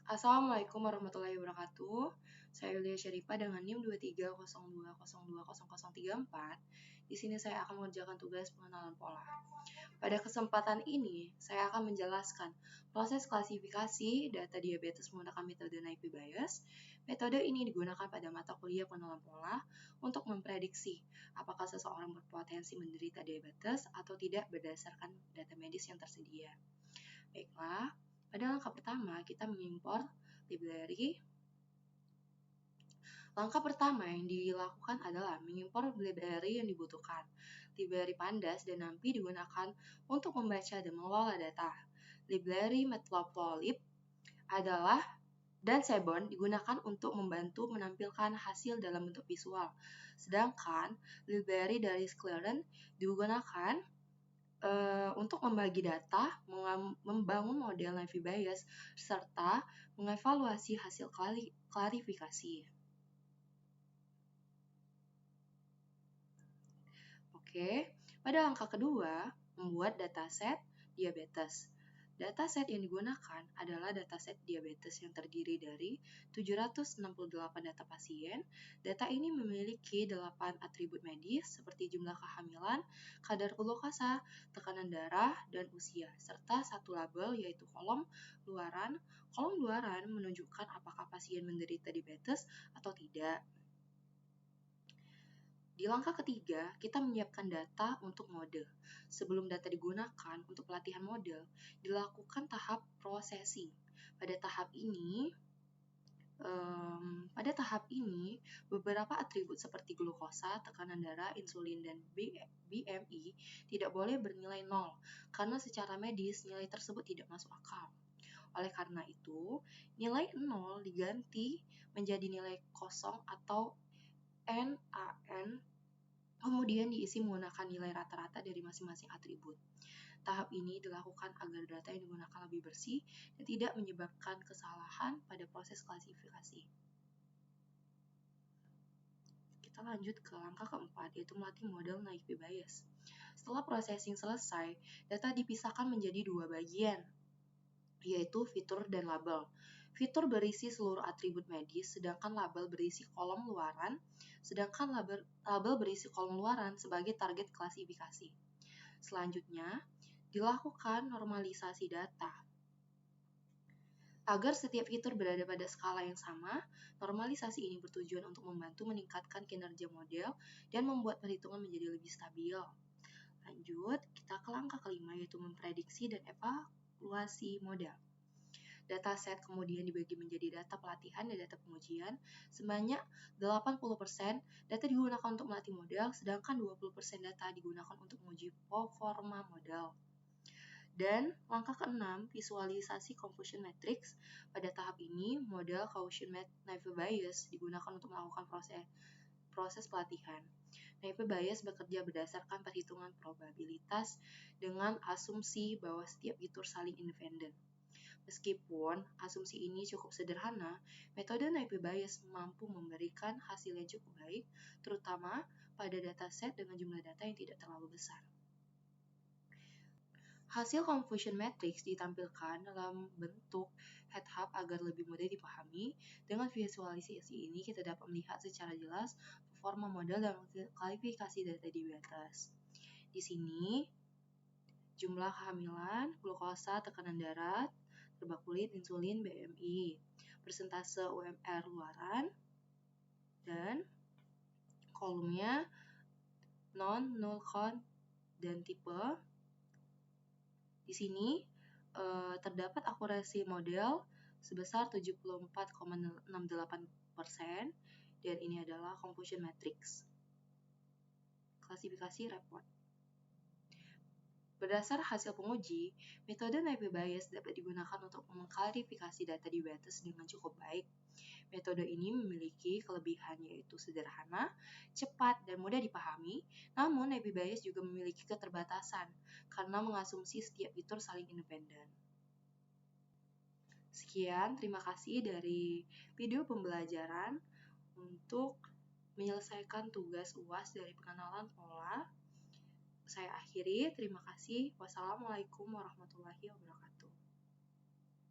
Assalamualaikum warahmatullahi wabarakatuh. Saya Yulia Syarifah dengan NIM 2302020034. Di sini saya akan mengerjakan tugas pengenalan pola. Pada kesempatan ini, saya akan menjelaskan proses klasifikasi data diabetes menggunakan metode Naipy Bayes. Metode ini digunakan pada mata kuliah pengenalan pola untuk memprediksi apakah seseorang berpotensi menderita diabetes atau tidak berdasarkan data medis yang tersedia. Baiklah. Pada langkah pertama, kita mengimpor library. Langkah pertama yang dilakukan adalah mengimpor library yang dibutuhkan. Library Pandas dan NumPy digunakan untuk membaca dan mengelola data. Library Matplotlib dan Seborn digunakan untuk membantu menampilkan hasil dalam bentuk visual. Sedangkan library dari Sclaren digunakan untuk membagi data, membangun model Naipy Bayes, serta mengevaluasi hasil klarifikasi. Oke, pada langkah kedua, membuat dataset diabetes. Dataset yang digunakan adalah dataset diabetes yang terdiri dari 768 data pasien. Data ini memiliki 8 atribut medis seperti jumlah kehamilan, kadar glukosa, tekanan darah, dan usia, serta satu label yaitu kolom luaran. Kolom luaran menunjukkan apakah pasien menderita diabetes atau tidak. Di langkah ketiga, kita menyiapkan data untuk model. Sebelum data digunakan untuk pelatihan model, dilakukan tahap processing. Pada tahap ini, beberapa atribut seperti glukosa, tekanan darah, insulin, dan BMI tidak boleh bernilai 0, karena secara medis nilai tersebut tidak masuk akal. Oleh karena itu, nilai 0 diganti menjadi nilai kosong atau NaN, kemudian diisi menggunakan nilai rata-rata dari masing-masing atribut. Tahap ini dilakukan agar data yang digunakan lebih bersih dan tidak menyebabkan kesalahan pada proses klasifikasi. Kita lanjut ke langkah keempat, yaitu melatih model Naipy Bayes. Setelah processing selesai, data dipisahkan menjadi dua bagian, yaitu fitur dan label. Fitur berisi seluruh atribut medis, sedangkan label berisi kolom luaran, label berisi kolom luaran sebagai target klasifikasi. Selanjutnya, dilakukan normalisasi data. Agar setiap fitur berada pada skala yang sama, normalisasi ini bertujuan untuk membantu meningkatkan kinerja model dan membuat perhitungan menjadi lebih stabil. Lanjut, kita ke langkah kelima, yaitu memprediksi dan evaluasi model. Dataset kemudian dibagi menjadi data pelatihan dan data pengujian. Sebanyak 80% data digunakan untuk melatih model, sedangkan 20% data digunakan untuk menguji performa model. Dan langkah keenam, visualisasi confusion matrix. Pada tahap ini, model Gaussian Naipy Bayes digunakan untuk melakukan proses pelatihan. Naipy Bayes bekerja berdasarkan perhitungan probabilitas dengan asumsi bahwa setiap fitur saling independen. Meskipun asumsi ini cukup sederhana, metode Naipy Bayes mampu memberikan hasil yang cukup baik, terutama pada dataset dengan jumlah data yang tidak terlalu besar. Hasil confusion matrix ditampilkan dalam bentuk head-hub agar lebih mudah dipahami. Dengan visualisasi ini, kita dapat melihat secara jelas performa model dan klasifikasi data diabetes. Di sini, jumlah kehamilan, glukosa, tekanan darah, terbak kulit, insulin, BMI, persentase UMR luaran, dan kolomnya non, null, count, dan tipe. Di sini terdapat akurasi model sebesar 74,68%, dan ini adalah confusion matrix. Klasifikasi report. Berdasar hasil penguji, metode Naipy Bayes dapat digunakan untuk mengklarifikasi data diabetes dengan cukup baik. Metode ini memiliki kelebihan yaitu sederhana, cepat, dan mudah dipahami, namun Naipy Bayes juga memiliki keterbatasan karena mengasumsi setiap fitur saling independen. Sekian, terima kasih dari video pembelajaran untuk menyelesaikan tugas UAS dari pengenalan pola. Saya akhiri, terima kasih. Wassalamualaikum warahmatullahi wabarakatuh.